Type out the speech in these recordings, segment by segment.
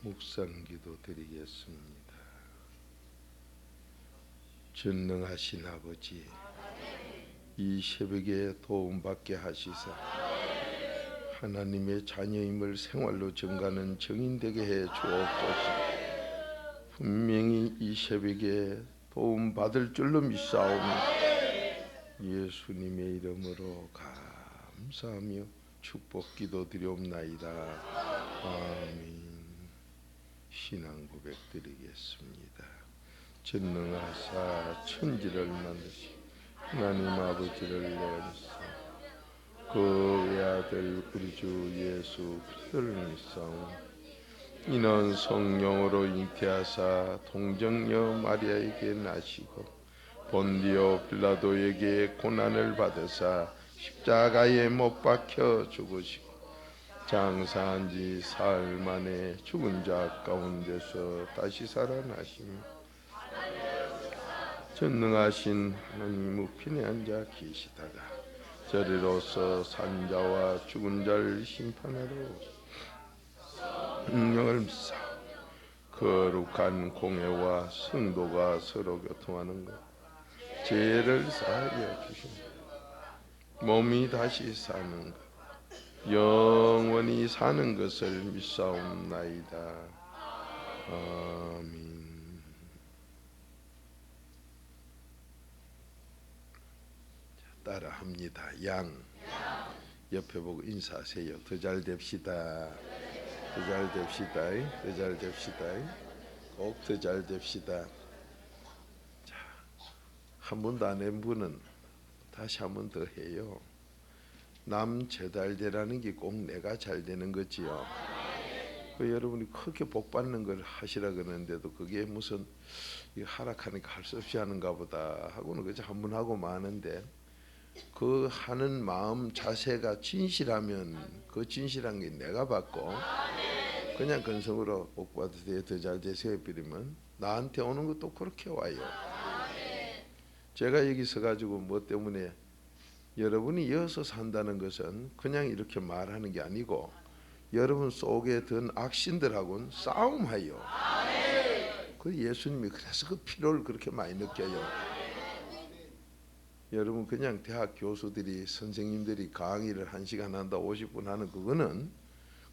묵상기도 드리겠습니다. 전능하신 아버지, 이 새벽에 도움받게 하시사 하나님의 자녀임을 생활로 증가하는 증인되게 해 주옵소서. 분명히 이 새벽에 도움받을 줄로 믿사오니 예수님의 이름으로 감사하며 축복 기도드리옵나이다. 아멘. 신앙 고백 드리겠습니다. 전능하사 천지를 만드신 하나님 아버지를 내가 믿사 그 외아들 우리 주 예수 그리스도를 믿사오니 이는 성령으로 잉태하사 동정녀 마리아에게 나시고 본디오 빌라도에게 고난을 받으사 십자가에 못 박혀 죽으시고 장사한 지 사흘 만에 죽은 자 가운데서 다시 살아나시며 전능하신 하나님 우편에 앉아 계시다가 저리로서 산자와 죽은 자를 심판하러 능력을 믿사 거룩한 공회와 성도가 서로 교통하는 것 죄를 사하여 주시며 몸이 다시 사는 것 영원히 사는 것을 믿사옵나이다. 아멘. 따라합니다. 양 옆에 보고 인사하세요. 더 잘 됩시다. 더 잘 됩시다. 더 잘 됩시다. 꼭 더 잘 됩시다. 자, 한 번도 안 한 분은 다시 한 번 더 해요. 남 제달되라는 게 꼭 내가 잘 되는 거지요. 여러분이 크게 복 받는 걸 하시라 그러는데도 그게 무슨 하락하니까 할 수 없이 하는가 보다 하고는 그저 한 번 하고 마는데 그 하는 마음 자세가 진실하면 그 진실한 게 내가 받고 그냥 근성으로 복 받으세요 더 잘 되세요 빌리면 나한테 오는 것도 그렇게 와요. 제가 여기 서가지고 뭐 때문에 여러분이 이어서 산다는 것은 그냥 이렇게 말하는 게 아니고 여러분 속에 든 악신들하고는 싸움하여. 그 예수님이 그래서 그 피로를 그렇게 많이 느껴요. 여러분 그냥 대학 교수들이 선생님들이 강의를 1시간 한다 50분 하는 그거는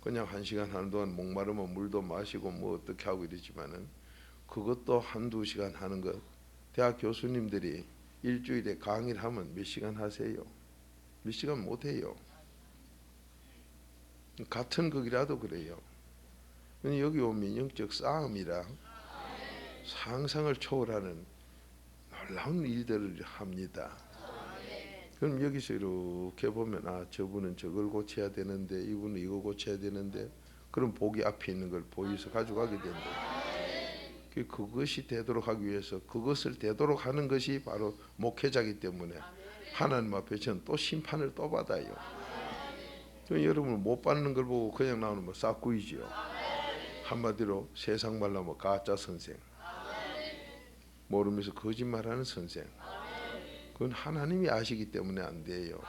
그냥 1시간 하는 동안 목마르면 물도 마시고 뭐 어떻게 하고 이러지만은 그것도 1-2시간 하는 것 대학 교수님들이 일주일에 강의를 하면 몇 시간 하세요? 몇 시간 못 해요. 같은 극이라도 그래요. 여기 오면 영적 싸움이라 상상을 초월하는 놀라운 일들을 합니다. 그럼 여기서 이렇게 보면 아 저분은 저걸 고쳐야 되는데 이분은 이거 고쳐야 되는데 그럼 복이 앞에 있는 걸 보여서 가져가게 된다. 그것이 되도록 하기 위해서 그것을 되도록 하는 것이 바로 목회자이기 때문에 하나님 앞에 저는 또 심판을 또 받아요. 여러분 못 받는 걸 보고 그냥 나오는 뭐 싹구이지요. 한마디로 세상 말로 하면 가짜 선생 모르면서 거짓말하는 선생 그건 하나님이 아시기 때문에 안 돼요.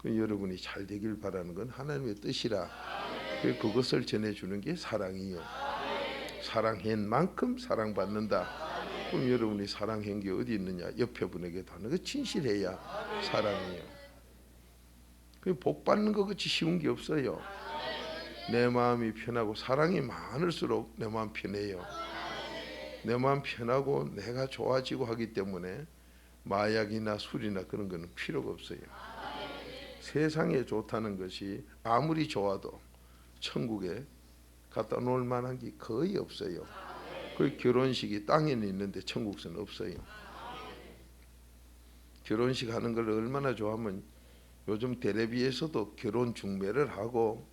여러분이 잘 되길 바라는 건 하나님의 뜻이라 그것을 전해주는 게 사랑이요. 사랑한 만큼 사랑받는다. 그럼 여러분이 사랑한 게 어디 있느냐? 옆에 분에게도 하는 거 진실해야 사랑이에요. 복 받는 것 같이 쉬운 게 없어요. 내 마음이 편하고 사랑이 많을수록 내 마음 편해요. 내 마음 편하고 내가 좋아지고 하기 때문에 마약이나 술이나 그런 거는 필요가 없어요. 세상에 좋다는 것이 아무리 좋아도 천국에 갖다 놓을 만한 게 거의 없어요. 그 결혼식이 땅에는 있는데 천국에는 없어요. 결혼식 하는 걸 얼마나 좋아하면 요즘 텔레비에서도 결혼 중매를 하고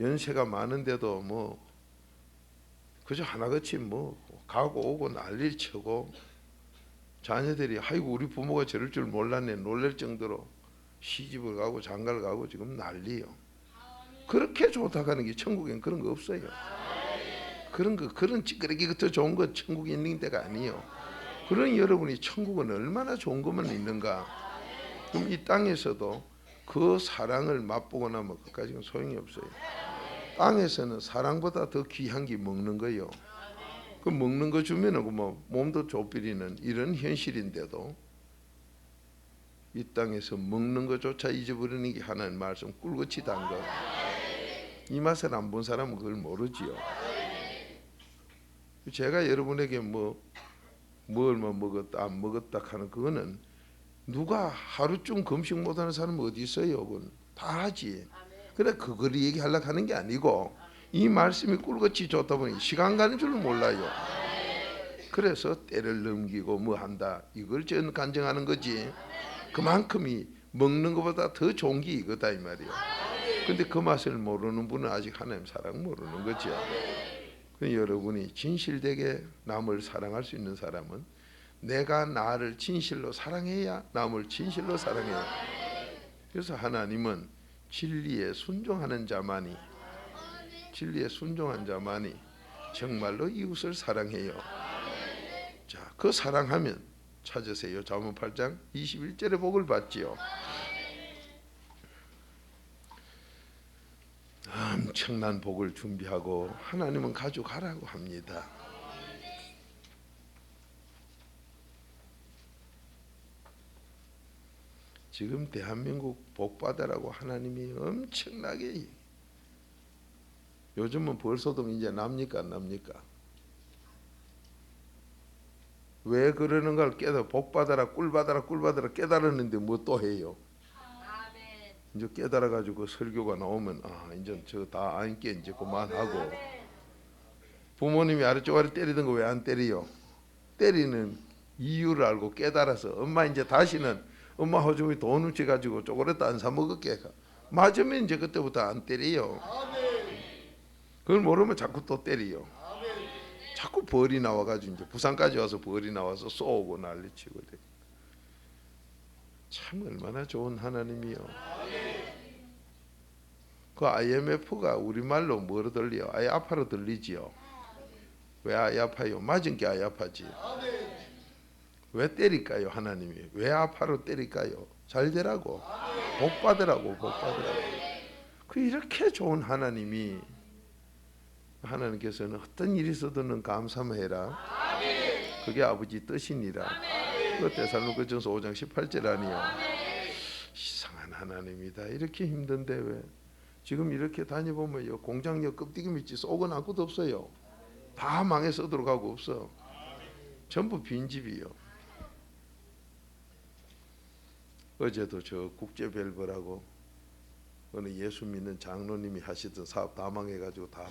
연세가 많은데도 뭐 그저 하나같이 뭐 가고 오고 난리를 치고 자녀들이 아이고 우리 부모가 저럴 줄 몰랐네 놀랄 정도로 시집을 가고 장가를 가고 지금 난리요. 그렇게 좋다고 하는 게 천국엔 그런 거 없어요. 그런 찌끄레기 더 좋은 건 천국에 있는 데가 아니에요. 그런 여러분이 천국은 얼마나 좋은 것만 있는가. 그럼 이 땅에서도 그 사랑을 맛보고 나면 그까지는 소용이 없어요. 땅에서는 사랑보다 더 귀한 게 먹는 거예요. 그 먹는 거 주면은 뭐 몸도 좁히리는 이런 현실인데도 이 땅에서 먹는 것조차 잊어버리는 게 하나님 말씀 꿀같이 단 거. 이 맛을 안 본 사람은 그걸 모르지요. 제가 여러분에게 뭘 먹었다 안 먹었다 하는 그거는 누가 하루쯤 금식 못하는 사람은 어디 있어요? 그건 다 하지. 그래 그걸 얘기하려고 하는 게 아니고 이 말씀이 꿀같이 좋다 보니 시간 가는 줄 몰라요. 그래서 때를 넘기고 뭐 한다 이걸 전 간증하는 거지. 그만큼이 먹는 것보다 더 좋은 게 이거다 이 말이에요. 근데 그 맛을 모르는 분은 아직 하나님 사랑 모르는 거죠. 여러분이 진실되게 남을 사랑할 수 있는 사람은 내가 나를 진실로 사랑해야 남을 진실로 사랑해요. 그래서 하나님은 진리에 순종하는 자만이 정말로 이웃을 사랑해요. 자, 그 사랑하면 찾으세요. 잠언 8장 21절의 복을 받지요. 엄청난 복을 준비하고 하나님은 가져가라고 합니다. 지금 대한민국 복받으라고 하나님이 엄청나게 요즘은 벌소동 이제 납니까 안 납니까? 왜 그러는 걸 깨달아 복받아라 꿀받아라 깨달았는데 뭐 또 해요? 이제 깨달아 가지고 설교가 나오면 이제 저 다 안게 이제 그만하고 부모님이 아래쪽아래 때리던 거 왜 안 때리요? 때리는 이유를 알고 깨달아서 엄마 이제 다시는 엄마 호주머니 돈 훔쳐 가지고 초콜릿도 안 사 먹을게. 맞으면 이제 그때부터 안 때려요. 그걸 모르면 자꾸 또 때려요. 자꾸 벌이 나와가지고 이제 부산까지 와서 벌이 나와서 쏘고 난리치고 돼. 참 얼마나 좋은 하나님이요. 그 IMF가 우리말로 뭐로 들려? 아이 아파로 들리지요. 왜 아이 아파요? 맞은 게 아이 아파지. 왜 때릴까요? 하나님이 왜 아파로 때릴까요? 잘 되라고, 복 받으라고. 그 이렇게 좋은 하나님이 하나님께서는 어떤 일이 있어도는 감사해라. 그게 아버지 뜻이니라. 그 데살로니가전서 5장 18절 아니요. 이상한 하나님이다. 이렇게 힘든데 왜 지금 이렇게 다녀보면요 공장역 껍데기 밑이 쏙은 아무것도 없어요. 다 망해서 들어가고 없어. 전부 빈집이요. 어제도 저 국제별거라고 어느 예수 믿는 장로님이 하시던 사업 다 망해가지고 다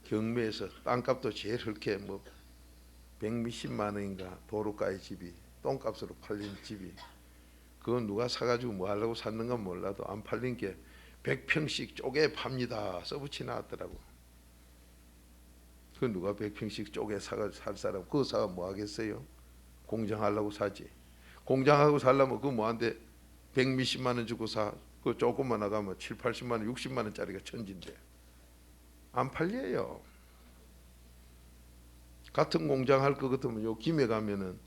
경매에서 땅값도 제일 헐게 뭐 100몇십만 원인가 도로가의 집이 똥값으로 팔린 집이 그건 누가 사가지고 뭐 하려고 샀는가 몰라도 안 팔린 게 100평씩 쪼개 팝니다 써붙이 나왔더라고. 그 누가 100평씩 쪼개 사가지고 살 사람 그거 사가 뭐 하겠어요? 공장하려고 사지. 공장하고 살려면 그거 뭐한데 100몇십만 원 주고 사. 그 조금만 나가면 7, 80만 원, 60만 원짜리가 천진데 안 팔려요. 같은 공장 할 것 같으면 요 김에 가면은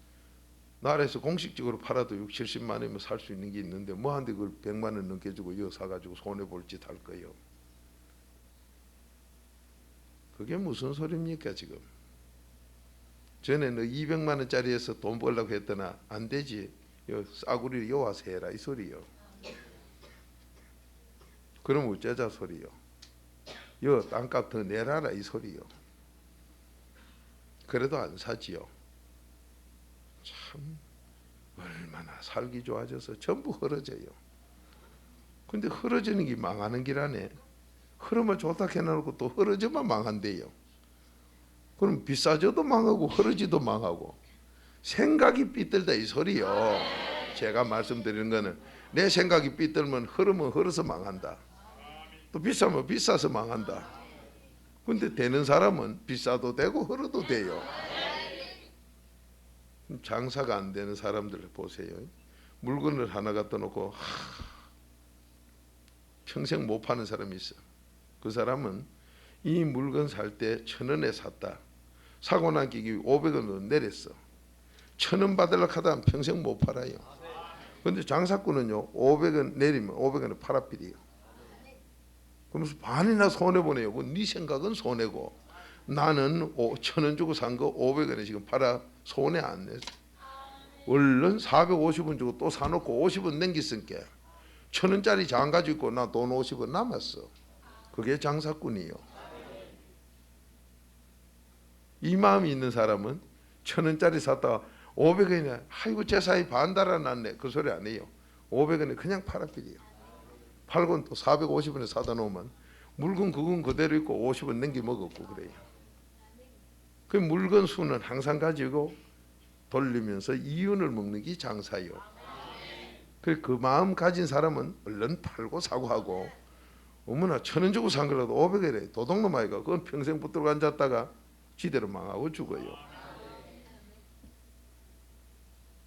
나라에서 공식적으로 팔아도 6, 70만 원이면 살 수 있는 게 있는데 뭐한데 그걸 100만 원 넘게 주고 이거 사가지고 손해 볼 짓 할 거예요. 그게 무슨 소리입니까 지금? 전에 너 200만 원짜리에서 돈 벌려고 했더나 안 되지. 요 싸구리를 요 와서 해라 이 소리요. 그럼 어쩌자 소리요. 요 땅값 더 내라라 이 소리요. 그래도 안 사지요. 참 얼마나 살기 좋아져서 전부 흐려져요. 근데 흐려지는 게 망하는 길 안에 흐르면 좋다 해놓고 또 흐려져만 망한대요. 그럼 비싸져도 망하고 흐르지도 망하고 생각이 삐뚤다 이 소리요. 제가 말씀드리는 거는 내 생각이 삐뚤면 흐르면 흐려서 망한다. 또 비싸면 비싸서 망한다. 근데 되는 사람은 비싸도 되고 흐려도 돼요. 장사가 안 되는 사람들 보세요. 물건을 하나 갖다 놓고 평생 못 파는 사람이 있어. 그 사람은 이 물건 살 때 1,000원에 샀다. 사고 난 기기 500원으로 내렸어. 1,000원 받으려고 하다 평생 못 팔아요. 그런데 장사꾼은요 500원 내리면 500원에 팔아버려요. 그러면서 반이나 손해보네요. 네 생각은 손해고 나는 1,000원 주고 산 거 500원에 지금 팔아 손해 안 냈어. 얼른 450원 주고 또 사놓고 50원 남겼으니까 1,000원짜리 장 가지고 있고 나 돈 50원 남았어. 그게 장사꾼이요. 이 마음이 있는 사람은 1,000원짜리 샀다가 500원이나 아이고 제 사이 반 달아났네 그 소리 안 해요. 500원에 그냥 팔아버려요. 팔고는 또 450원에 사다 놓으면 물건 그건 그대로 있고 50원 남겨 먹었고 그래요. 그 물건 수는 항상 가지고 돌리면서 이윤을 먹는 게 장사요. 그 마음 가진 사람은 얼른 팔고 사고하고 어머나 1,000원 주고 산 거라도 500원에 도둑놈 아이가 그건 평생 붙들고 앉았다가 지대로 망하고 죽어요.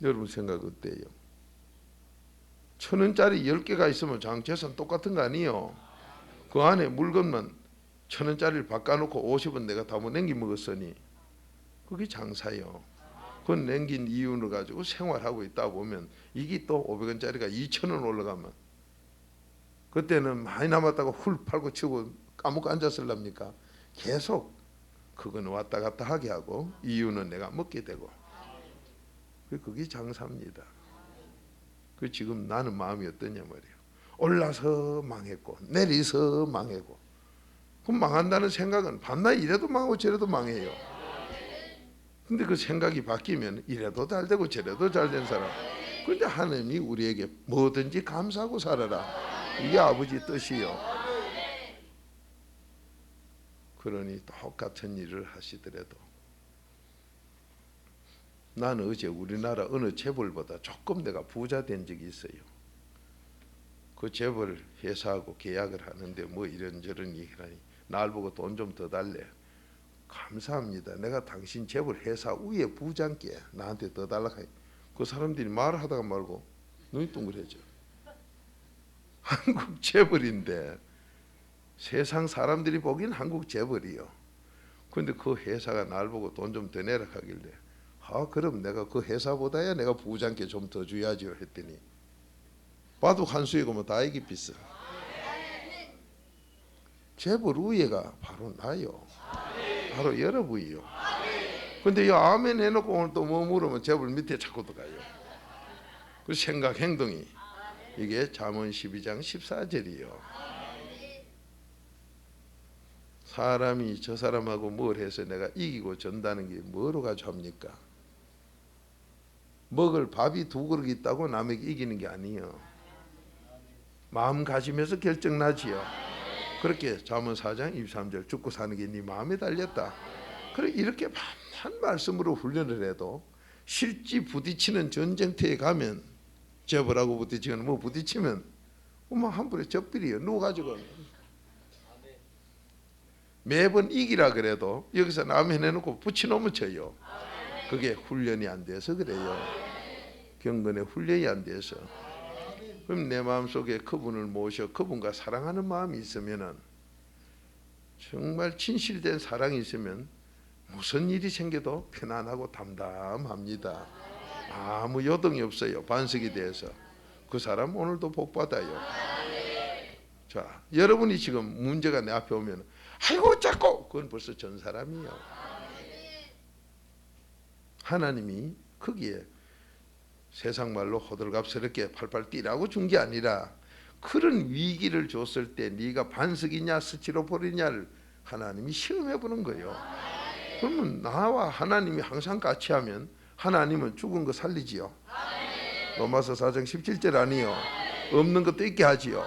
여러분 생각 어때요? 1,000원짜리 10개가 있으면 장재산 똑같은 거 아니에요? 그 안에 물건만 1,000원짜리를 바꿔놓고 50원 내가 다 남겨 먹었으니 그게 장사요. 그건 남긴 이윤을 가지고 생활하고 있다 보면 이게 또 500원짜리가 2,000원 올라가면 그때는 많이 남았다고 훌 팔고 치고 까먹고 앉았을랍니까? 계속 그거는 왔다 갔다 하게 하고 이윤은 내가 먹게 되고 그게 장사입니다. 그 지금 나는 마음이 어떠냐 말이에요. 올라서 망했고 내리서 망했고 그럼 망한다는 생각은 밤낮 이래도 망하고 저래도 망해요. 근데 그 생각이 바뀌면 이래도 잘 되고 저래도 잘 된 사람. 그런데 하나님이 우리에게 뭐든지 감사하고 살아라. 이게 아버지 뜻이요. 그러니 똑같은 일을 하시더라도 나는 어제 우리나라 어느 재벌보다 조금 내가 부자 된 적이 있어요. 그 재벌 회사하고 계약을 하는데 뭐 이런저런 얘기라니 날 보고 돈 좀 더 달래. 감사합니다. 내가 당신 재벌 회사 위에 부장께 나한테 더 달라고 해. 그 사람들이 말하다가 말고 눈이 둥그래져. 한국 재벌인데 세상 사람들이 보기엔 한국 재벌이요. 근데 그 회사가 날 보고 돈 좀 더 내라 하길래 그럼 내가 그 회사보다야 내가 부장께 좀 더 줘야지요 했더니 바둑 한 수이고 뭐 다 이기 비싸. 재벌 위에가 바로 나요. 바로 여러분이요. 근데 이 아멘 해놓고 오늘 또 뭐 물으면 재벌 밑에 자꾸 들어가요. 그 생각 행동이 이게 잠언 12장 14절이요. 사람이 저 사람하고 뭘 해서 내가 이기고 전다는 게 뭐로 가지고 합니까? 먹을 밥이 2그릇 있다고 남에게 이기는 게 아니에요. 마음가짐에서 결정나지요. 그렇게 잠언 4장 23절 죽고 사는 게 네 마음에 달렸다. 그래 이렇게 한 말씀으로 훈련을 해도 실제 부딪히는 전쟁터에 가면 재벌하고 부딪히면 뭐 부딪히면 한 번에 적비리요. 누가 가지고 매번 이기라 그래도 여기서 남 해내놓고 붙여놓으면 져요. 그게 훈련이 안 돼서 그래요. 경건의 훈련이 안 돼서. 그럼 내 마음속에 그분을 모셔 그분과 사랑하는 마음이 있으면은 정말 진실된 사랑이 있으면 무슨 일이 생겨도 편안하고 담담합니다. 아무 요동이 없어요. 반석이 돼서 그 사람 오늘도 복 받아요. 자, 여러분이 지금 문제가 내 앞에 오면 아이고 자꾸 그건 벌써 전 사람이요. 하나님이 거기에 세상 말로 호들갑스럽게 팔팔 뛰라고 준 게 아니라 그런 위기를 줬을 때 네가 반석이냐 스티로폴이냐를 하나님이 시험해 보는 거예요. 그러면 나와 하나님이 항상 같이 하면 하나님은 죽은 거 살리지요. 로마서 4장 17절 아니요. 없는 것도 있게 하지요.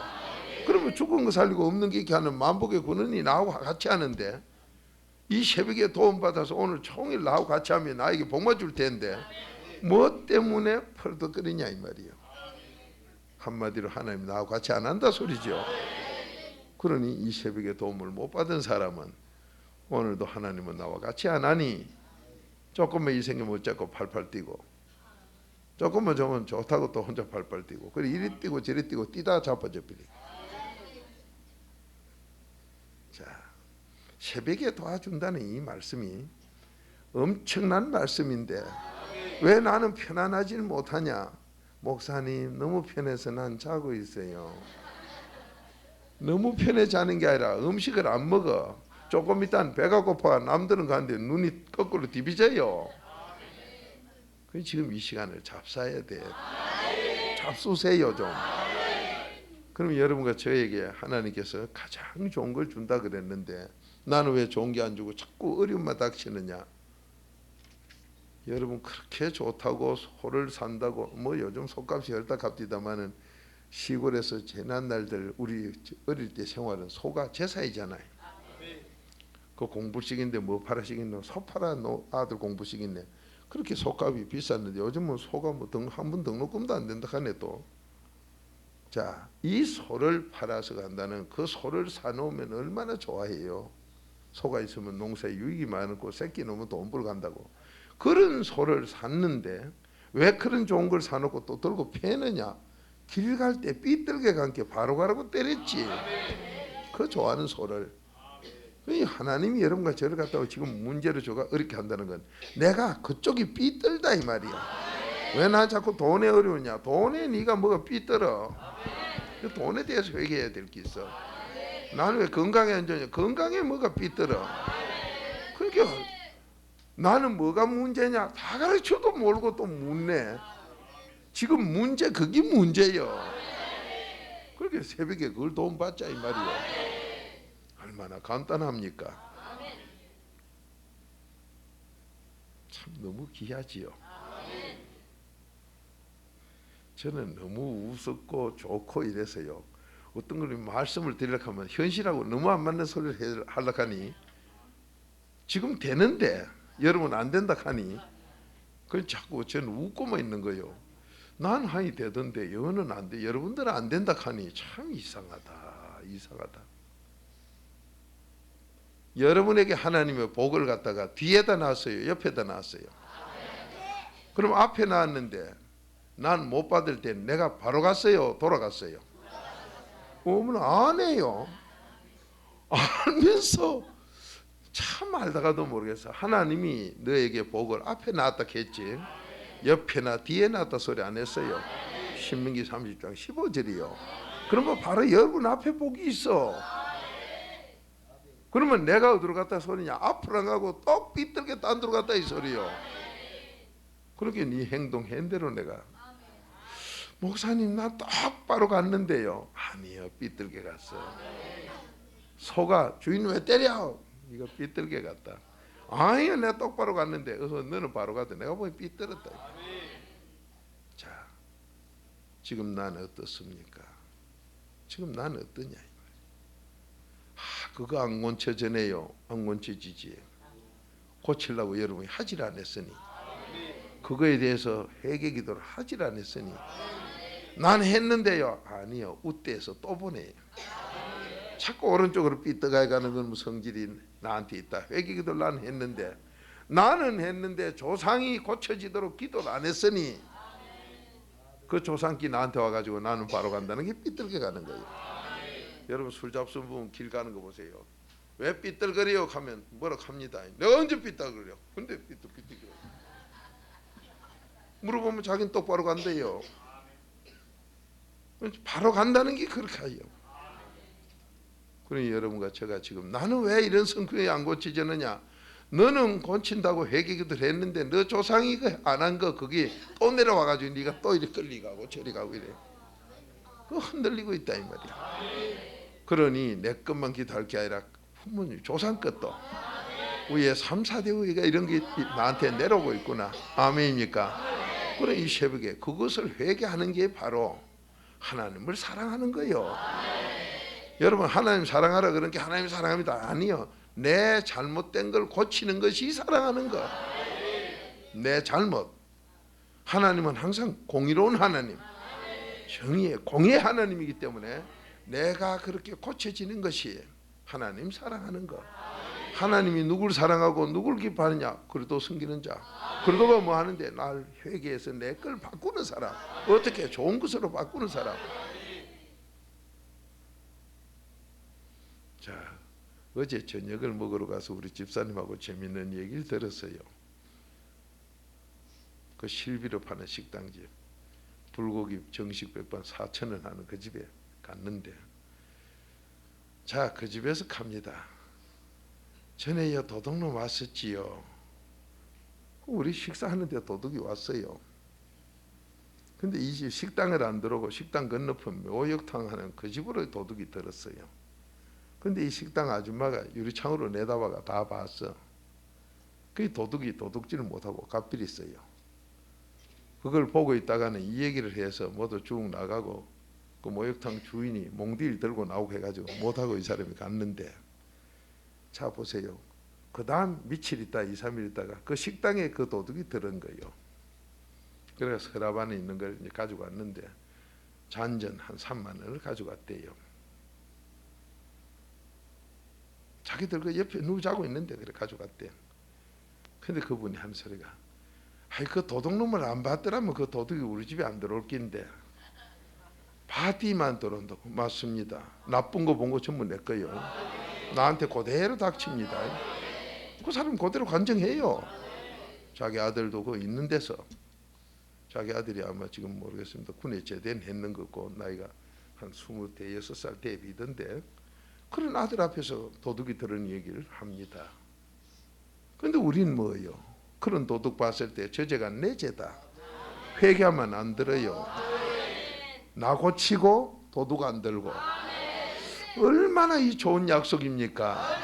그러면 죽은 거 살리고 없는 게 있게 하는 만복의 군원이 나하고 같이 하는데 이 새벽에 도움받아서 오늘 종일 나하고 같이 하면 나에게 복만 줄 텐데 뭐 때문에 펄떡거리냐 이 말이에요. 한마디로 하나님 나하고 같이 안 한다 소리죠. 그러니 이 새벽에 도움을 못 받은 사람은 오늘도 하나님은 나와 같이 안 하니 조금만 이 생각 못 잡고 팔팔 뛰고 조금만 저면 좋다고 또 혼자 팔팔 뛰고 그래 이리 뛰고 저리 뛰고 뛰다 자빠져 버리고. 자, 새벽에 도와준다는 이 말씀이 엄청난 말씀인데 왜 나는 편안하지 못하냐? 목사님 너무 편해서 난 자고 있어요. 너무 편해지는 게 아니라 음식을 안 먹어. 조금 있다는 배가 고파 남들은 가는데 눈이 거꾸로 뒤비져요. 그 지금 이 시간을 잡사야 돼. 잡수세요 좀. 그럼 여러분과 저에게 하나님께서 가장 좋은 걸 준다 그랬는데 나는 왜 좋은 게 안 주고 자꾸 어려움만 닥치느냐. 여러분 그렇게 좋다고 소를 산다고 뭐 요즘 소값이 얼다 값디다마는 시골에서 재난날들 우리 어릴 때 생활은 소가 제사이잖아요. 그 공부식인데 뭐 팔아시겠노? 소 팔아 아들 공부식인데 그렇게 소값이 비쌌는데 요즘은 소가 뭐 한 번 등록금도 안 된다 하네 또. 자, 이 소를 팔아서 간다는 그 소를 사놓으면 얼마나 좋아해요. 소가 있으면 농사에 유익이 많고 새끼 놓으면 돈 벌어 간다고. 그런 소를 샀는데 왜 그런 좋은 걸 사놓고 또 들고 패느냐. 길 갈 때 삐뚤게 간 게 바로 가라고 때렸지. 그 좋아하는 소를. 하나님이 여러분과 저를 갖다가 지금 문제를 줘가 어렵게 한다는 건 내가 그쪽이 삐뚤다 이 말이야. 왜 나 자꾸 돈에 어려우냐. 돈에 네가 뭐가 삐뚤어. 그 돈에 대해서 회개해야 될 게 있어. 나는 왜 건강에 안 좋냐. 건강에 뭐가 삐뚤어. 그러니까 나는 뭐가 문제냐. 다 가르쳐도 모르고 또 묻네. 지금 문제 그게 문제요. 그렇게 새벽에 그걸 돈 받자 이 말이요. 얼마나 간단합니까? 참 너무 귀하지요. 저는 너무 우습고 좋고 이래서요. 어떤 걸 말씀을 드리려고 하면 현실하고 너무 안 맞는 소리를 하려고 하니 지금 되는데 여러분 안 된다 하니 그건 자꾸 저는 웃고만 있는 거예요. 난 하이 되던데 여는 안 돼. 여러분들은 안 된다 하니 참 이상하다. 이상하다. 여러분에게 하나님의 복을 갖다가 뒤에다 놨어요? 옆에다 놨어요? 그럼 앞에 놨는데 난 못 받을 때 내가 바로 갔어요? 돌아갔어요? 어머나 안 해요. 알면서 참 알다가도 모르겠어. 하나님이 너에게 복을 앞에 놨다 했지 옆에나 뒤에 놨다 소리 안 했어요. 신명기 30장 15절이요. 그러면 바로 여러분 앞에 복이 있어. 그러면 내가 어디로 갔다 소리냐. 앞으로 안 가고 똑 삐뚤게 딴 데로 갔다 이 소리요. 그렇게 네 행동한 대로 내가 목사님 나 똑바로 갔는데요. 아니요 삐뚤게 갔어. 소가 주인 왜 때려? 이거 삐뚤게 갔다. 아니요 내가 똑바로 갔는데 어서 너는 바로 가도 내가 보니 삐뚤었다. 자 지금 나는 어떻습니까? 지금 나는 어떠냐. 그거 안 고쳐지네요. 안 고쳐지지. 고치려고 여러분이 하질 않았으니 그거에 대해서 회개 기도를 하질 않았으니 난 했는데요. 아니요. 우대에서 또 보내요. 자꾸 오른쪽으로 삐뚤어가 가는 건 성질이 나한테 있다. 회개 기도를 난 했는데 나는 했는데 조상이 고쳐지도록 기도를 안 했으니 그 조상끼 나한테 와가지고 나는 바로 간다는 게 삐뚤게 가는 거예요. 여러분 술 잡수는 분 길 가는 거 보세요. 왜 삐뚤거려요? 하면 뭐라고 합니다. 내가 언제 삐뚤거려? 근데 삐뚤거려. 물어보면 자기는 똑바로 간대요. 바로 간다는 게 그렇게 해요. 그러니 여러분과 제가 지금 나는 왜 이런 성격이 안 고쳐지느냐. 너는 고친다고 회개기도를 했는데 너 조상이 안 한 거 그게 또 내려와가지고 네가 또 이렇게 끌리가고 저리 가고 이래. 그 흔들리고 있다 이 말이야. 그러니 내 것만 기도할 게 아니라 부모님 조상 것도 위에 3, 4대 의가 이런 게 나한테 내려오고 있구나. 아멘입니까? 그래 이 새벽에 그것을 회개하는 게 바로 하나님을 사랑하는 거예요. 여러분 하나님 사랑하라 그런 게 하나님 사랑합니다. 아니요. 내 잘못된 걸 고치는 것이 사랑하는 거. 내 잘못. 하나님은 항상 공의로운 하나님, 정의의 공의의 하나님이기 때문에 내가 그렇게 고쳐지는 것이 하나님 사랑하는 거. 하나님이 누굴 사랑하고 누굴 기뻐하느냐? 그래도 섬기는 자. 그래도가 뭐 하는데 날 회개해서 내 걸 바꾸는 사람. 어떻게 좋은 것으로 바꾸는 사람. 자, 어제 저녁을 먹으러 가서 우리 집사님하고 재밌는 얘기를 들었어요. 그 실비로 파는 식당집, 불고기 정식 백반 4,000원 하는 그 집에 갔는데 자, 그 집에서 갑니다. 전에요 도둑놈 왔었지요. 우리 식사하는데 도둑이 왔어요. 근데 이 집 식당을 안 들어오고 식당 건너편 묘역탕 하는 그 집으로 도둑이 들었어요. 근데 이 식당 아줌마가 유리창으로 내다봐가 다 봤어. 그 도둑이 도둑질을 못하고 갚비렸어요. 그걸 보고 있다가는 이 얘기를 해서 모두 쭉 나가고 그 목욕탕 주인이 몽디를 들고 나오고 해가지고 못하고 이 사람이 갔는데, 자 보세요. 그 다음 며칠 있다 2, 3일 있다가 그 식당에 그 도둑이 들은 거예요. 그래서 서랍 안에 있는 걸 이제 가지고 왔는데 잔전 한 3만 원을 가져갔대요. 자기들 그 옆에 누구 자고 있는데 그래 가져갔대요. 근데 그분이 한 소리가, 아이 그 도둑놈을 안 봤더라면 그 도둑이 우리 집에 안 들어올 낀데 바디만 들어온다고. 맞습니다. 나쁜 거 본 거 전부 내 거예요. 나한테 그대로 닥칩니다. 그 사람 그대로 간증해요. 자기 아들도 그 있는 데서, 자기 아들이 아마 지금 모르겠습니다. 군에 제대했는 거고 나이가 한 26살 대비던데 그런 아들 앞에서 도둑이 들은 얘기를 합니다. 근데 우린 뭐예요? 그런 도둑 봤을 때 저 죄가 내 죄다. 회개하면 안 들어요. 나 고치고 도둑 안 들고. 얼마나 이 좋은 약속입니까?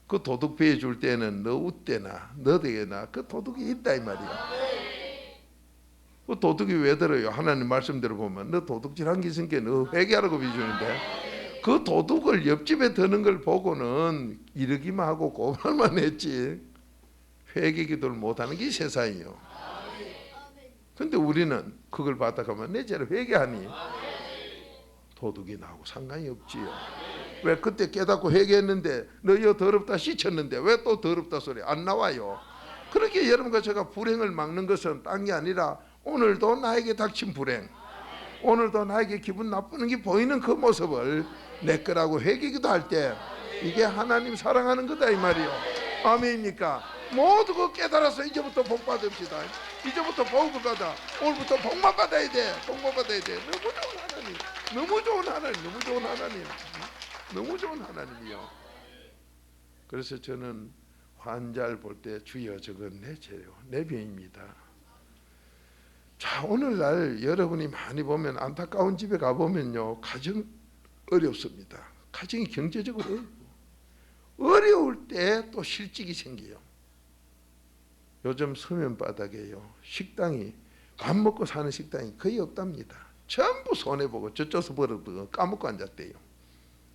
그 도둑 피해 줄 때는 너 웃대나 너 되게나 그 도둑이 있다 이 말이야. 그 도둑이 왜 들어요? 하나님 말씀대로 보면 너 도둑질 한 게 있으니까 너 회개하라고 비주는데, 그 도둑을 옆집에 드는 걸 보고는 이러기만 하고 고발만 했지 회개 기도를 못하는 게 세상이요. 근데 우리는 그걸 받아가면 내 죄를 회개하니 도둑이 나하고 상관이 없지요. 왜 그때 깨닫고 회개했는데 너여 더럽다 씻혔는데 왜 또 더럽다 소리 안 나와요? 그렇게 여러분과 제가 불행을 막는 것은 딴 게 아니라 오늘도 나에게 닥친 불행, 오늘도 나에게 기분 나쁘는 게 보이는 그 모습을 내 거라고 회개기도 할 때 이게 하나님 사랑하는 거다 이 말이요. 아멘입니까? 모두 그 깨달아서 이제부터 복 받읍시다. 이제부터 복을 받아. 오늘부터 복만 받아야 돼. 복만 받아야 돼. 너무 좋은 하나님, 너무 좋은 하나님, 너무 좋은 하나님, 너무 좋은 하나님이요. 그래서 저는 환자를 볼 때 주여 저건 내 죄요, 내 병입니다. 자, 오늘날 여러분이 많이 보면 안타까운 집에 가보면요 가정 어렵습니다. 가정이 경제적으로 어려울 때 또 실직이 생겨요. 요즘 서면 바닥에요 식당이 밥 먹고 사는 식당이 거의 없답니다. 전부 손해보고 저쪽서 벌어도 까먹고 앉았대요.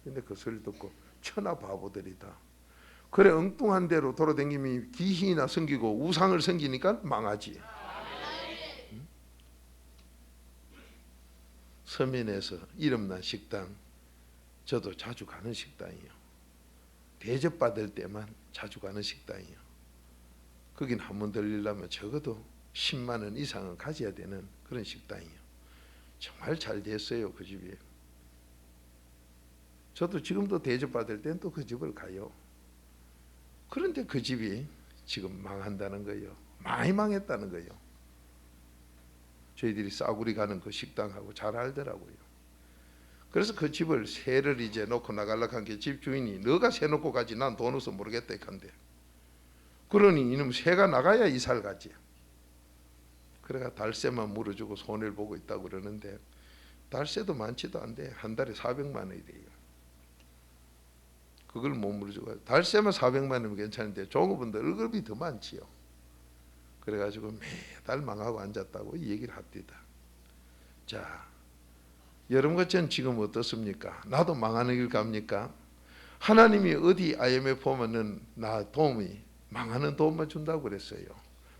근데 그 소리 듣고 천하 바보들이다. 그래 엉뚱한 대로 돌아다니면 귀신이나 섬기고 우상을 섬기니까 망하지. 서면에서 이름난 식당, 저도 자주 가는 식당이에요. 대접받을 때만 자주 가는 식당이에요. 거긴 한 번 들리려면 적어도 10만 원 이상은 가져야 되는 그런 식당이에요. 정말 잘 됐어요 그 집이. 저도 지금도 대접받을 때는 또 그 집을 가요. 그런데 그 집이 지금 망한다는 거예요. 많이 망했다는 거예요. 저희들이 싸구리 가는 그 식당하고 잘 알더라고요. 그래서 그 집을 세를 이제 놓고 나가려고 한 게 집 주인이 너가 세 놓고 가지 난 돈 없어 모르겠다 이건데, 그러니 이놈 새가 나가야 이사를 가지. 그래가 달새만 물어주고 손해를 보고 있다고 그러는데 달새도 많지도 않대. 한 달에 400만 원이 돼요. 그걸 못 물어주고 달새만 400만 원이면 괜찮은데 종업원들 월급이 더 많지요. 그래가지고 매달 망하고 앉았다고 이 얘기를 합니다. 자, 여러분과 전 지금 어떻습니까? 나도 망하는 길 갑니까? 하나님이 어디 IMF 보면은 나 도움이 망하는 도움만 준다고 그랬어요.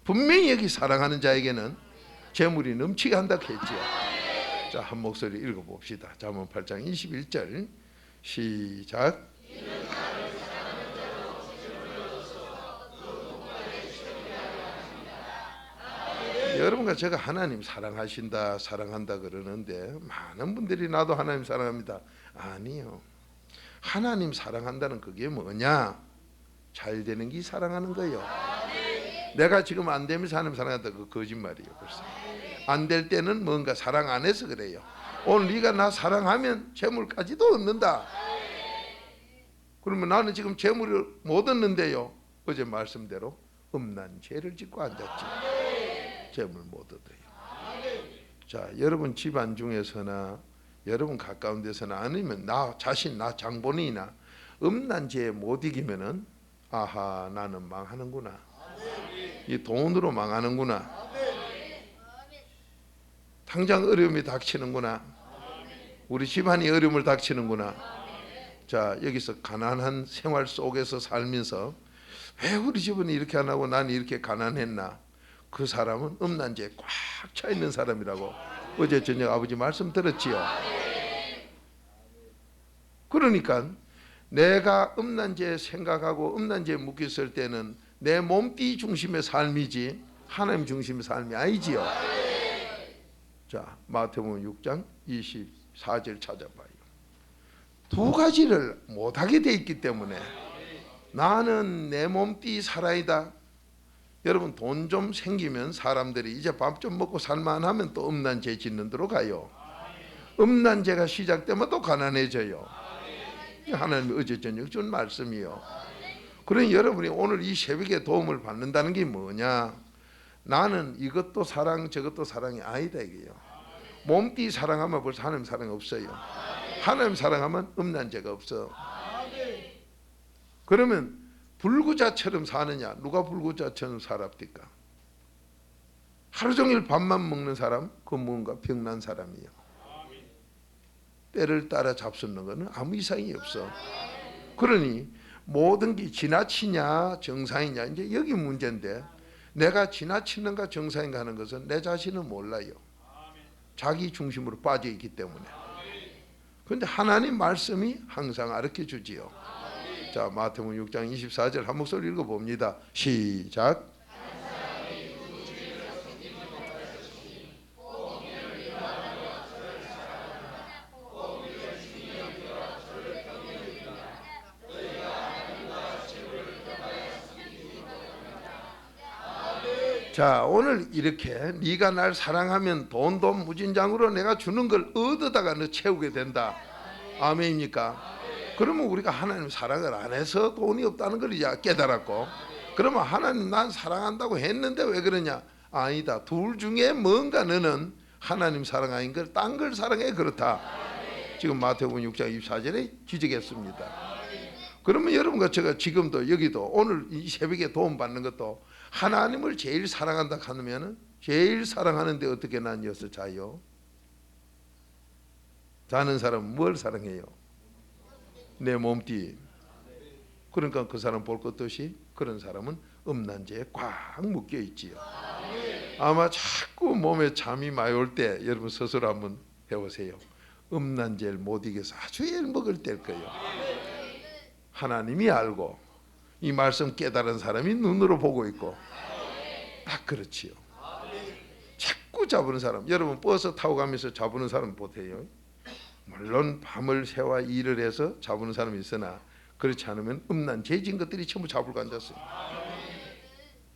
분명히 여기 사랑하는 자에게는 재물이 넘치게 한다고 했죠. 자, 한 목소리 읽어봅시다. 잠언 8장 21절 시작. 여러분과 제가 하나님 사랑하신다 사랑한다 그러는데 많은 분들이 나도 하나님 사랑합니다. 아니요. 하나님 사랑한다는 그게 뭐냐? 잘 되는 게 사랑하는 거예요. 내가 지금 안 되면서 하나님 사랑한다 그 거짓말이에요. 벌써 안 될 때는 뭔가 사랑 안 해서 그래요. 오늘 네가 나 사랑하면 재물까지도 얻는다. 그러면 나는 지금 재물을 못 얻는데요. 어제 말씀대로 음란 죄를 짓고 앉았지. 재물 못 얻어요. 자, 여러분 집안 중에서나 여러분 가까운 데서나 아니면 나 자신, 나 장본인이나 음란 죄에 못 이기면은 아하, 나는 망하는구나. 이 돈으로 망하는구나. 당장 어려움이 닥치는구나. 우리 집안이 어려움을 닥치는구나. 자, 여기서 가난한 생활 속에서 살면서 왜 우리 집은 이렇게 안 하고 난 이렇게 가난했나? 그 사람은 음란죄에 꽉 차 있는 사람이라고 어제 저녁 아버지 말씀 들었지요. 그러니까 내가 음란죄 생각하고 음란죄에 묶여 있을 때는 내 몸띠 중심의 삶이지 하나님 중심의 삶이 아니지요. 자, 마태복음 6장 24절 찾아봐요. 두 가지를 못하게 돼 있기 때문에 나는 내 몸띠 살아이다. 여러분 돈 좀 생기면 사람들이 이제 밥 좀 먹고 살만하면 또 음란죄 짓는 데로 가요. 음란죄가 시작되면 또 가난해져요. 하나님이 어제 저녁 준 말씀이요. 그러니 여러분이 오늘 이 새벽에 도움을 받는다는 게 뭐냐? 나는 이것도 사랑 저것도 사랑이 아니다 이게요. 몸띠 사랑하면 벌써 하나님 사랑이 없어요. 하나님 사랑하면 음란죄가 없어. 그러면 불구자처럼 사느냐? 누가 불구자처럼 살았습니까? 하루 종일 밥만 먹는 사람, 그 뭔가 병난 사람이에요. 때를 따라 잡수는 것은 아무 이상이 없어. 그러니 모든 게 지나치냐 정상이냐 이제 여기 문제인데, 내가 지나치는가 정상인가 하는 것은 내 자신은 몰라요. 자기 중심으로 빠져 있기 때문에. 그런데 하나님 말씀이 항상 가르쳐 주지요. 자, 마태복음 6장 24절 한 목소리 읽어봅니다. 시작. 자, 오늘 이렇게 네가 날 사랑하면 돈 무진장으로 내가 주는 걸 얻어다가 너 채우게 된다. 아멘입니까? 그러면 우리가 하나님 사랑을 안 해서 돈이 없다는 걸 이제 깨달았고, 그러면 하나님 난 사랑한다고 했는데 왜 그러냐? 아니다. 둘 중에 뭔가 너는 하나님 사랑 아닌 걸 딴 걸 사랑해. 그렇다. 지금 마태복음 6장 24절에 지적했습니다. 그러면 여러분과 제가 지금도 여기도 오늘 이 새벽에 도움 받는 것도 하나님을 제일 사랑한다 하면 제일 사랑하는데 어떻게 나뉘어서 자요? 자는 사람은 뭘 사랑해요? 내 몸띠. 그러니까 그 사람 볼 것 없이 그런 사람은 음란죄에 꽉 묶여 있지요. 아마 자꾸 몸에 잠이 많이 올 때 여러분 스스로 한번 해보세요. 음란죄를 못 이겨서 아주 얄먹을 때일 거예요. 하나님이 알고 이 말씀 깨달은 사람이 눈으로 보고 있고 딱 그렇지요. 자꾸 잡으는 사람, 여러분 버스 타고 가면서 잡으는 사람 보세요. 물론 밤을 새와 일을 해서 잡으는 사람이 있으나 그렇지 않으면 음란죄 진 것들이 전부 잡으러 앉았어요.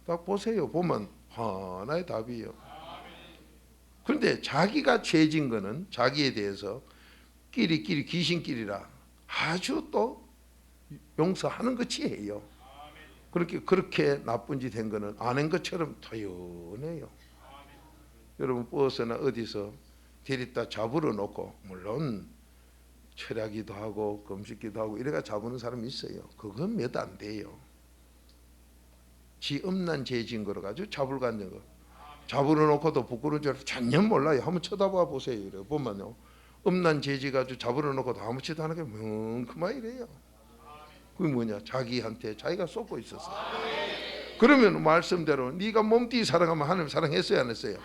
딱 보세요. 보면 하나의 답이에요. 그런데 자기가 죄진 거는 자기에 대해서 끼리끼리 귀신끼리라 아주 또 용서하는 것이 해요. 그렇게 나쁜 짓 한 거는 안 한 것처럼 토연해요. 여러분 버스나 어디서 데리다 잡으러 놓고, 물론 철야기도 하고 금식기도 하고 이래가 잡으는 사람이 있어요. 그건 몇 안 돼요. 지 음란 죄진 거로 가지고 잡으러 가는 거, 잡으러 놓고도 부끄러운 줄 전혀 몰라요. 한번 쳐다봐 보세요. 이래 보면요, 음란 죄지 가지고 잡으러 놓고도 아무렇지도 않게 멍크만 이래요. 그게 뭐냐? 자기한테 자기가 쏟고 있었어요. 그러면 말씀대로 네가 몸띠 사랑하면 하나님 사랑했어요, 안 했어요?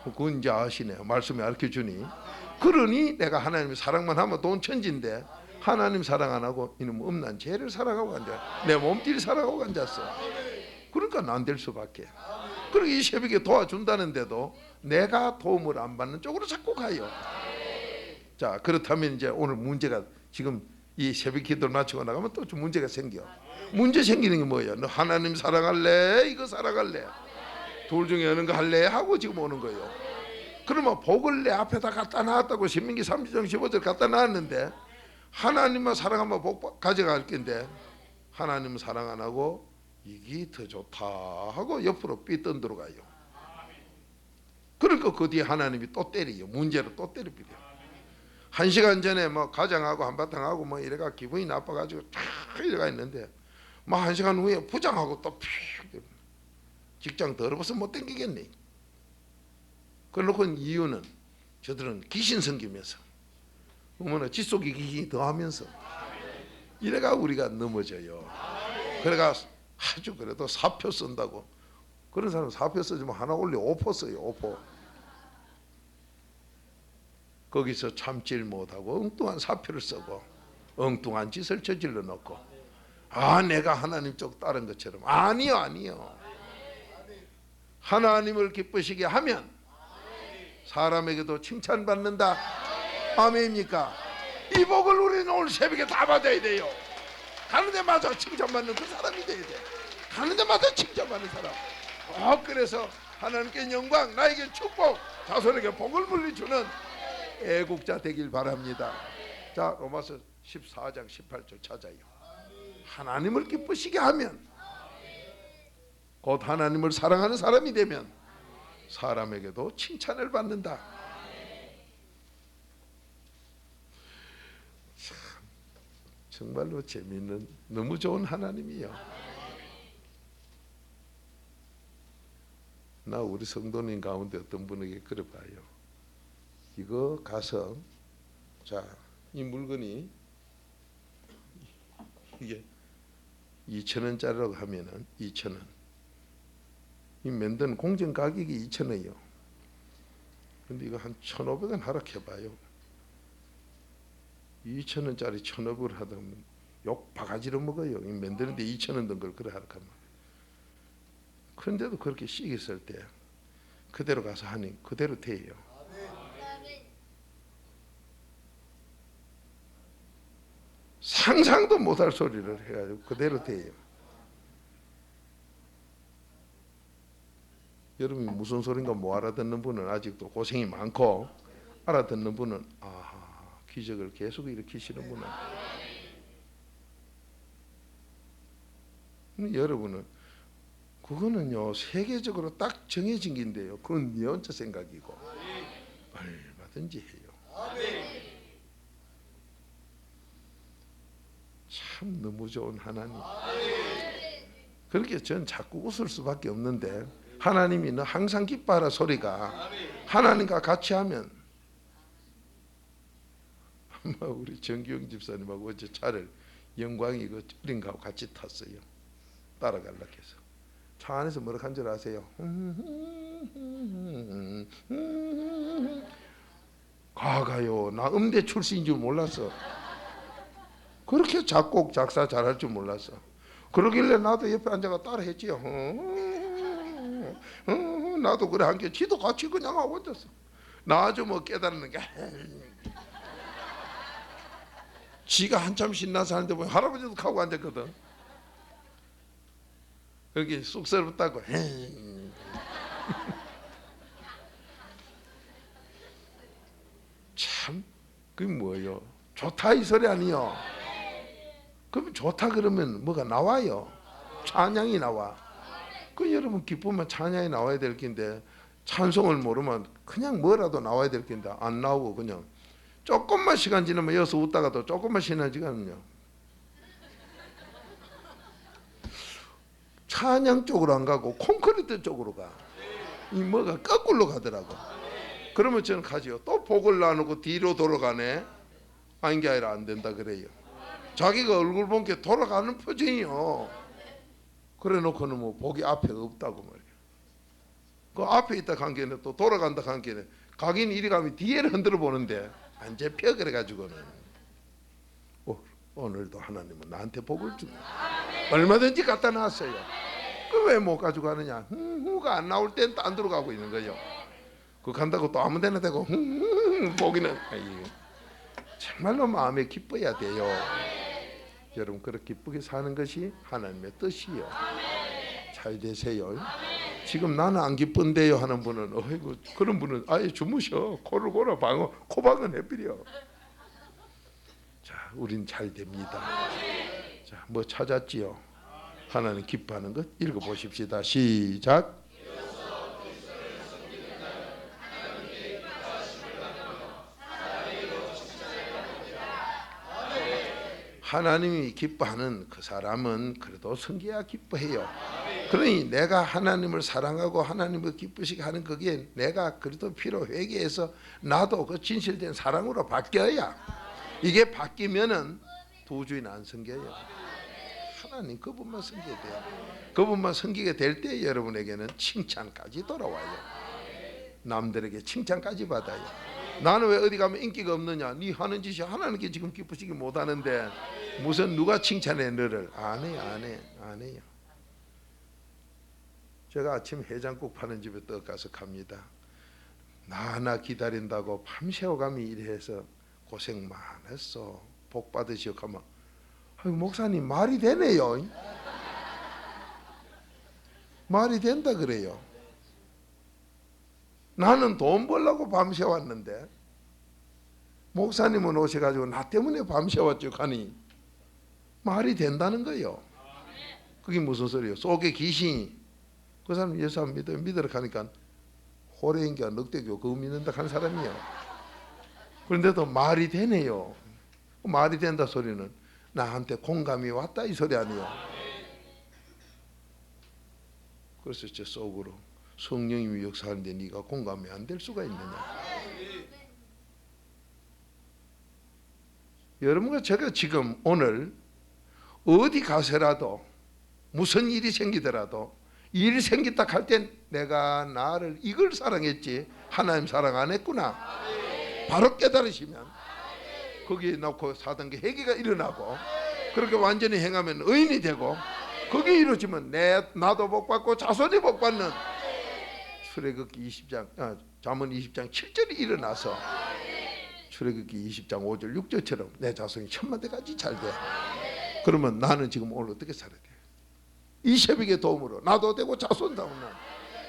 그건 이제 아시네요. 말씀이 가르쳐주니. 그러니 내가 하나님 사랑만 하면 돈 천지인데 하나님 사랑 안 하고 이놈 음란 죄를 사랑하고 앉아, 내 몸띠를 사랑하고 앉았어. 그러니까 안 될 수밖에. 그리고 이 새벽에 도와준다는데도 내가 도움을 안 받는 쪽으로 자꾸 가요. 자, 그렇다면 이제 오늘 문제가, 지금 이 새벽 기도를 마치고 나가면 또 좀 문제가 생겨. 문제 생기는 게 뭐야? 너 하나님 사랑할래? 이거 사랑할래? 둘 중에 어느 거 할래? 하고 지금 오는 거예요. 그러면 복을 내 앞에다 갖다 놨다고 신명기 30장 15절 갖다 놨는데 하나님만 사랑하면 복 가져갈 건데 하나님은 사랑 안 하고 이게 더 좋다 하고 옆으로 삐뚤어 가요. 그러니까 그 뒤에 하나님이 또 때려요. 문제로 또 때려버려요. 1시간 전에 뭐 가장하고 한바탕 하고 뭐 이래가 기분이 나빠가지고 쫙 이래가 있는데 뭐 1시간 후에 부장하고 또 픽 직장 더러워서 못 땡기겠네. 그래놓고 이유는 저들은 귀신 섬기면서 어머나 뒷속에 귀신이 더하면서 이래가 우리가 넘어져요. 그래가 아주 그래도 사표 쓴다고 그런 사람 사표 쓰지만 하나 올려 5% 써요. 5%. 거기서 참질 못하고 엉뚱한 사표를 쓰고 엉뚱한 짓을 저질러 놓고 내가 하나님 쪽 따른 것처럼 아니요. 하나님을 기쁘시게 하면 사람에게도 칭찬받는다. 아멘입니까? 이 복을 우리는 오늘 새벽에 다 받아야 돼요. 가는 데마다 칭찬받는 그 사람이 돼야 돼. 가는 데마다 칭찬받는 사람. 그래서 하나님께 영광, 나에게 축복, 자손에게 복을 물리주는 애국자 되길 바랍니다. 자, 로마서 14장 18절 찾아요. 하나님을 기쁘시게 하면 곧 하나님을 사랑하는 사람이 되면 사람에게도 칭찬을 받는다. 참, 정말로 재미있는 너무 좋은 하나님이요. 나 우리 성도님 가운데 어떤 분에게 그래봐요. 이거 가서 자, 이 물건이 이게 2,000원짜리라고 하면은 2,000원. 이 만든 공정 가격이 2,000원이요. 근데 이거 한 1,500원 하락해봐요. 2,000원짜리 1,500원 하다면 욕 바가지로 먹어요. 이 만드는데 2,000원 든 걸 그래 하락하면. 그런데도 그렇게 씩있을 때 그대로 가서 하니 그대로 돼요. 상상도 못할 소리를 해가지고 그대로 돼요. 여러분이 무슨 소린가 못 알아듣는 분은 아직도 고생이 많고 알아듣는 분은 기적을 계속 일으키시는구나. 여러분은 그거는요 세계적으로 딱 정해진 게인데요. 그건 네 혼자 생각이고 얼마든지 해요. 참 너무 좋은 하나님. 그렇게 전 자꾸 웃을 수밖에 없는데 하나님이 너 항상 기뻐하라 소리가 하나님과 같이 하면 아마 우리 정기영 집사님하고 어제 차를 영광이 그 어린가하고 같이 탔어요. 따라가려고 해서 차 안에서 뭐라 한 줄 아세요? 가가요. 나 음대 출신인 줄 몰랐어. 그렇게 작곡 작사 잘할 줄 몰랐어. 그러길래 나도 옆에 앉아가 따라 했지요. 나도 그래 한 게 지도 같이 그냥 하고 앉았어. 나 아주 뭐 깨달는 게 지가 한참 신나서 하는데 보면 할아버지도 가고 앉았거든. 그렇게 쑥스럽다고 참 그게 뭐예요? 좋다 이 소리 아니요? 그럼 좋다 그러면 뭐가 나와요? 찬양이 나와. 그 여러분 기쁘면 찬양이 나와야 될 텐데 찬송을 모르면 그냥 뭐라도 나와야 될 텐데 안 나오고 그냥 조금만 시간 지나면 여기서 웃다가도 조금만 시간 지나면요 찬양 쪽으로 안 가고 콘크리트 쪽으로 가. 이 뭐가 거꾸로 가더라고. 그러면 저는 가지요. 또 복을 나누고 뒤로 돌아가네. 아닌 게 아니라 안 된다 그래요. 자기가 얼굴 본 게 돌아가는 표정이요. 그래 놓고는 뭐 복이 앞에 없다고 말이야. 그 앞에 있다 관계는 또 돌아간다 관계는 가긴 이리 가면 뒤에를 흔들어 보는데 안 잡혀 그래 가지고는 오늘도 하나님은 나한테 복을 주고 얼마든지 갖다 놨어요. 그 왜 못 가지고 가느냐? 후가 안 나올 땐 딴 데로 가고 있는 거죠. 그 간다고 또 아무 데나 대고 보기는 정말로 마음에 기뻐야 돼요. 여러분 그렇게 기쁘게 사는 것이 하나님의 뜻이요. 잘 되세요. 지금 나는 안 기쁜데요 하는 분은 어이구 그런 분은 아예 주무셔. 코를 골아 방어 코방은 해버려. 자, 우린 잘 됩니다. 자, 뭐 찾았지요? 하나님 기뻐하는 것 읽어보십시다. 시작. 하나님이 기뻐하는 그 사람은 그래도 성겨야 기뻐해요. 그러니 내가 하나님을 사랑하고 하나님을 기쁘시게 하는 그게 내가 그래도 피로 회개해서 나도 그 진실된 사랑으로 바뀌어야, 이게 바뀌면은 도주인 안 섬겨요. 하나님 그분만 섬겨야 돼요. 그분만 섬기게 될 때 여러분에게는 칭찬까지 돌아와요. 남들에게 칭찬까지 받아요. 나는 왜 어디 가면 인기가 없느냐? 네 하는 짓이 하나님께 지금 기쁘시게 못하는데 무슨 누가 칭찬해 너를? 안 해요. 안 해요. 제가 아침 해장국 파는 집에 떡 가서 갑니다. 나 기다린다고 밤새워감이 일해서 고생 많았어. 복 받으시오. 가면 목사님 말이 되네요. 말이 된다 그래요. 나는 돈 벌려고 밤새 왔는데 목사님은 오셔가지고 나 때문에 밤새 왔죠 하니 말이 된다는 거예요. 그게 무슨 소리예요? 속에 귀신이 그 사람 예수 안 믿으러 가니까 호래인가 늑대교 그거 믿는다 한 사람이에요. 그런데도 말이 되네요. 말이 된다 소리는 나한테 공감이 왔다 이 소리 아니에요. 그래서 제 속으로 성령님이 역사하는데 네가 공감이 안 될 수가 있느냐. 여러분과 제가 지금 오늘 어디 가서라도 무슨 일이 생기더라도 일이 생겼다 할 땐 내가 나를 이걸 사랑했지 하나님 사랑 안 했구나 바로 깨달으시면 거기에 놓고 4단계 회개가 일어나고 그렇게 완전히 행하면 의인이 되고 그게 이루어지면 나도 복 받고 자손이 복 받는 출애굽기 20장 잠언 20장 7절이 일어나서 출애굽기 20장 5절 6절처럼 내 자손이 천만대까지 잘 돼. 그러면 나는 지금 오늘 어떻게 살아야 돼? 이 새벽의 도움으로 나도 되고 자손도 되는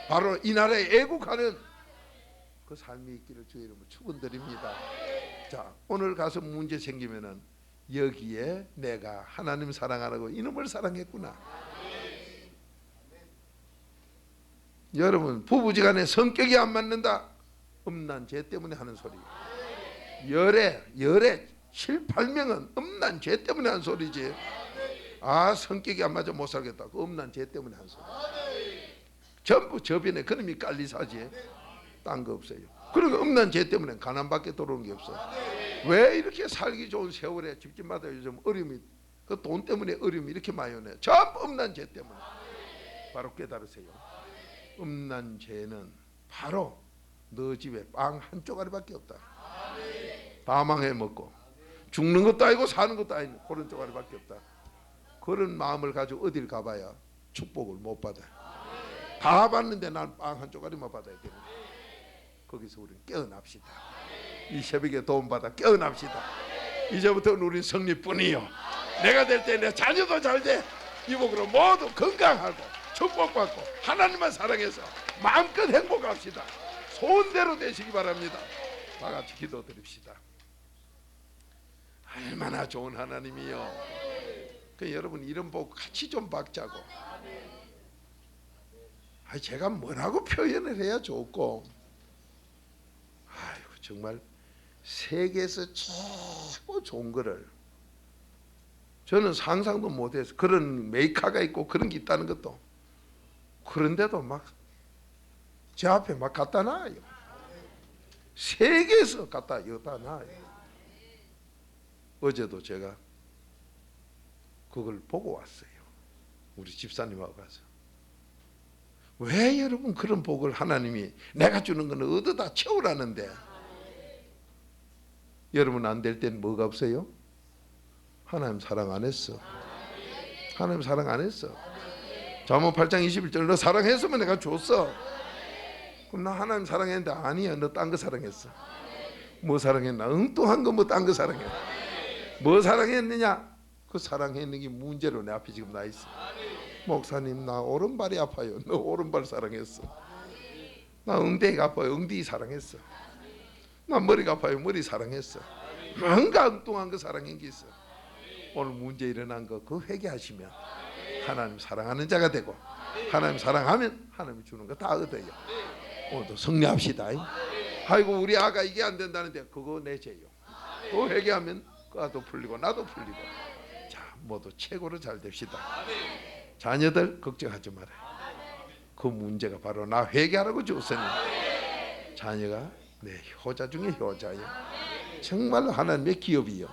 바로 이 나라에 애국하는 그 삶이 있기를 주의 이름으로 축원드립니다. 자, 오늘 가서 문제 생기면은 여기에 내가 하나님 사랑 안 하고 이놈을 사랑했구나. 여러분 부부지간에 성격이 안 맞는다. 음란 죄 때문에 하는 소리. 열애 7, 8명은 음란 죄 때문에 하는 소리지. 아 성격이 안 맞아 못 살겠다. 그 음란 죄 때문에 하는 소리. 전부 저변에 그놈이 깔리사지. 딴 거 없어요. 그리고 음란 죄 때문에 가난밖에 들어오는 게 없어. 왜 이렇게 살기 좋은 세월에 집집마다 요즘 어려움이 그 돈 때문에 어려움이 이렇게 많이 오네. 전부 음란 죄 때문에. 바로 깨달으세요. 음란 죄는 바로 너 집에 빵 한 쪼가리밖에 없다. 다 망해 먹고 죽는 것도 아니고 사는 것도 아니고 그런 쪼가리밖에 없다. 그런 마음을 가지고 어딜 가봐야 축복을 못 받아요. 다 받는데 난 빵 한 쪼가리만 받아야 되는 거예요. 거기서 우리는 깨어납시다. 이 새벽에 도움받아 깨어납시다. 이제부터는 우린 성리뿐이요. 내가 될 때 내 자녀도 잘 돼. 이복으로 모두 건강하고 축복받고 하나님만 사랑해서 마음껏 행복합시다. 소원대로 되시기 바랍니다. 다 같이 기도드립시다. 얼마나 좋은 하나님이요. 그 여러분 이름 보고 같이 좀 박자고. 제가 뭐라고 표현을 해야 좋고. 아이고 정말 세계에서 최고 좋은 거를 저는 상상도 못해서 그런 메이커가 있고 그런 게 있다는 것도. 그런데도 막 제 앞에 막 갖다 놔요. 세계에서 갖다 여기다 놔요. 어제도 제가 그걸 보고 왔어요. 우리 집사님하고 가서. 왜 여러분 그런 복을 하나님이 내가 주는 건 얻어다 채우라는데 여러분 안 될 땐 뭐가 없어요? 하나님 사랑 안 했어. 하나님 사랑 안 했어. 잠언 8장 21절 너 사랑했으면 내가 줬어. 그럼 나 하나님 사랑했는데 아니야 너 딴 거 사랑했어. 뭐 사랑했나? 엉뚱한 거 뭐 딴 거 사랑해. 뭐 사랑했느냐? 그 사랑했는 게 문제로 내 앞에 지금 나 있어. 목사님 나 오른발이 아파요. 너 오른발 사랑했어. 나 엉덩이가 아파요. 엉덩이 사랑했어. 나 머리가 아파요. 머리 사랑했어. 뭔가 엉뚱한 거 사랑한 게 있어. 오늘 문제 일어난 거 그 회개하시면 하나님 사랑하는 자가 되고, 하나님 사랑하면 하나님이 주는 거 다 얻어요. 오늘도 승리합시다. 아이고 우리 아가 이게 안 된다는데 그거 내 죄요. 그 회개하면 그아도 풀리고 나도 풀리고. 자, 모두 최고로 잘 됩시다. 자녀들 걱정하지 말아요. 그 문제가 바로 나 회개하라고 줬으니 자녀가 내 효자 중에 효자예요. 정말로 하나님의 기업이요.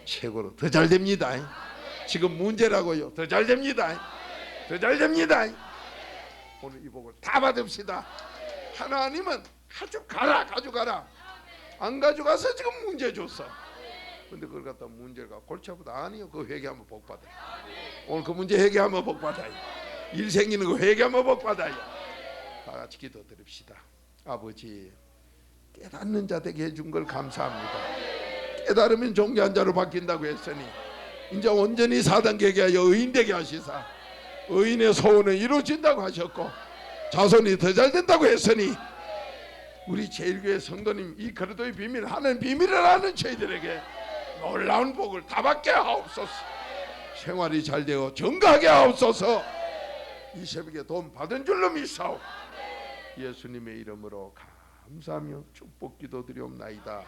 최고로 더 잘 됩니다. 지금 문제라고요. 더 잘 됩니다. 더 잘 됩니다. 오늘 이 복을 다 받읍시다. 하나님은 가져가라. 안 가져가서 지금 문제 줬어. 근데 그걸 갖다 문제가 골치 아프다. 아니요, 그 회개하면 복 받아요. 오늘 그 문제 회개하면 복 받아요. 일 생기는 거 회개하면 복 받아요. 다 같이 기도 드립시다. 아버지, 깨닫는 자 되게 해준 걸 감사합니다. 깨달으면 종교한 자로 바뀐다고 했으니 이제 온전히 사단계게 하여 의인 되게 하시사 의인의 소원은 이루어진다고 하셨고 자손이 더 잘 된다고 했으니 우리 제일교회 성도님 이 그리스도의 비밀 하는 비밀을 아는 저희들에게 놀라운 복을 다 받게 하옵소서. 생활이 잘 되어 정가하게 하옵소서. 이 새벽에 도움 받은 줄로 믿사오. 예수님의 이름으로 감사하며 축복 기도드리옵나이다.